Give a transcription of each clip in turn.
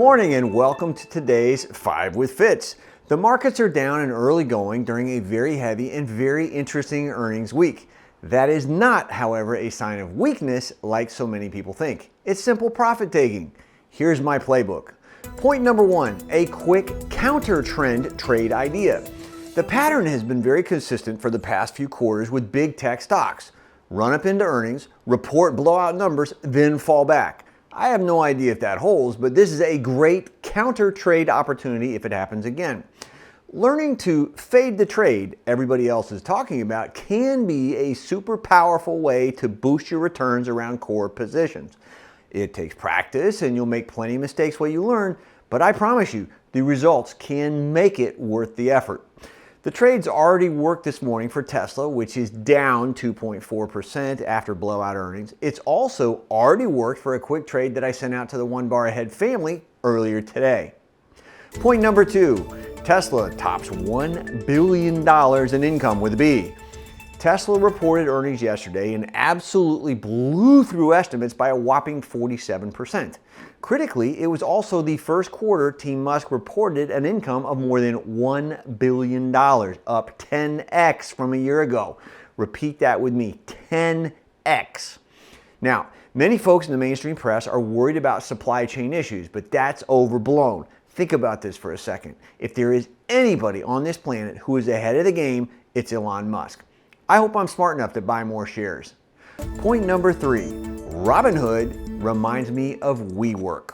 morning and welcome to today's 5 with Fitz. The markets are down and early going during a very heavy and very interesting earnings week. That is not, however, a sign of weakness like so many people think. It's simple profit taking. Here's my playbook. Point number 1, a quick counter trend trade idea. The pattern has been very consistent for the past few quarters with big tech stocks. Run up into earnings, report blowout numbers, then fall back. I have no idea if that holds, but this is a great counter trade opportunity if it happens again. Learning to fade the trade everybody else is talking about can be a super powerful way to boost your returns around core positions. It takes practice and you'll make plenty of mistakes while you learn, but I promise you, the results can make it worth the effort. The trade's already worked this morning for Tesla, which is down 2.4% after blowout earnings. It's also already worked for a quick trade that I sent out to the One Bar Ahead family earlier today. Point number 2, Tesla tops $1 billion in income with a B. Tesla reported earnings yesterday and absolutely blew through estimates by a whopping 47%. Critically, it was also the first quarter Team Musk reported an income of more than $1 billion, up 10x from a year ago. Repeat that with me, 10x. Now, many folks in the mainstream press are worried about supply chain issues, but that's overblown. Think about this for a second. If there is anybody on this planet who is ahead of the game, it's Elon Musk. I hope I'm smart enough to buy more shares. Point number 3, Robinhood reminds me of WeWork.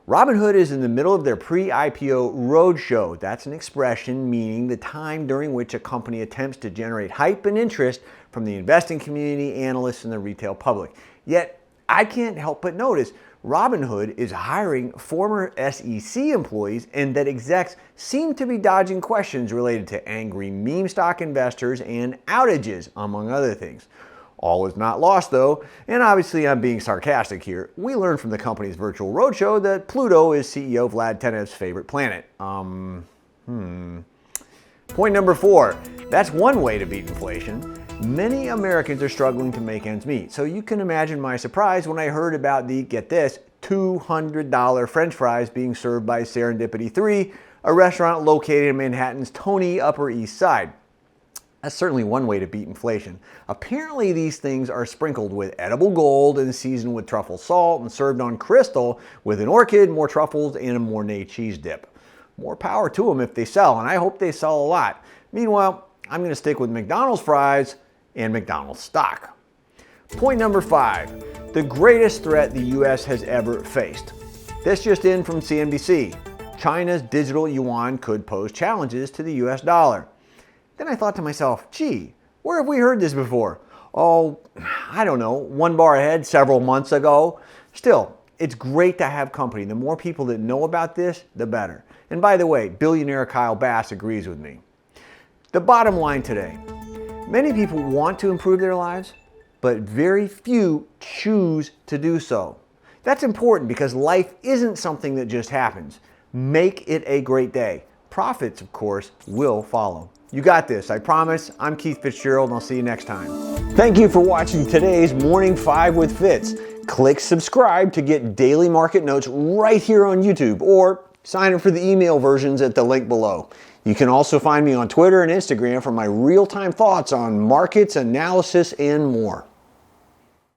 Robinhood is in the middle of their pre-IPO roadshow. That's an expression meaning the time during which a company attempts to generate hype and interest from the investing community, analysts, and the retail public. Yet, I can't help but notice Robinhood is hiring former SEC employees and that execs seem to be dodging questions related to angry meme stock investors and outages, among other things. All is not lost though, and obviously I'm being sarcastic here. We learned from the company's virtual roadshow that Pluto is CEO Vlad Tenev's favorite planet. Point number 4, that's one way to beat inflation. Many Americans are struggling to make ends meet, so you can imagine my surprise when I heard about the, get this, $200 French fries being served by Serendipity 3, a restaurant located in Manhattan's Tony Upper East Side. That's certainly one way to beat inflation. Apparently these things are sprinkled with edible gold and seasoned with truffle salt and served on crystal with an orchid, more truffles, and a Mornay cheese dip. More power to them if they sell, and I hope they sell a lot. Meanwhile, I'm going to stick with McDonald's fries and McDonald's stock. Point number 5, the greatest threat the U.S. has ever faced. This just in from CNBC. China's digital yuan could pose challenges to the U.S. dollar. Then I thought to myself, gee, where have we heard this before? Oh, I don't know, One Bar Ahead several months ago. Still, it's great to have company. The more people that know about this, the better. And by the way, billionaire Kyle Bass agrees with me. The bottom line today, many people want to improve their lives, but very few choose to do so. That's important because life isn't something that just happens. Make it a great day. Profits, of course, will follow. You got this, I promise. I'm Keith Fitz-Gerald, and I'll see you next time. Thank you for watching today's Morning 5 with Fitz. Click subscribe to get daily market notes right here on YouTube, or sign up for the email versions at the link below. You can also find me on Twitter and Instagram for my real-time thoughts on markets, analysis, and more.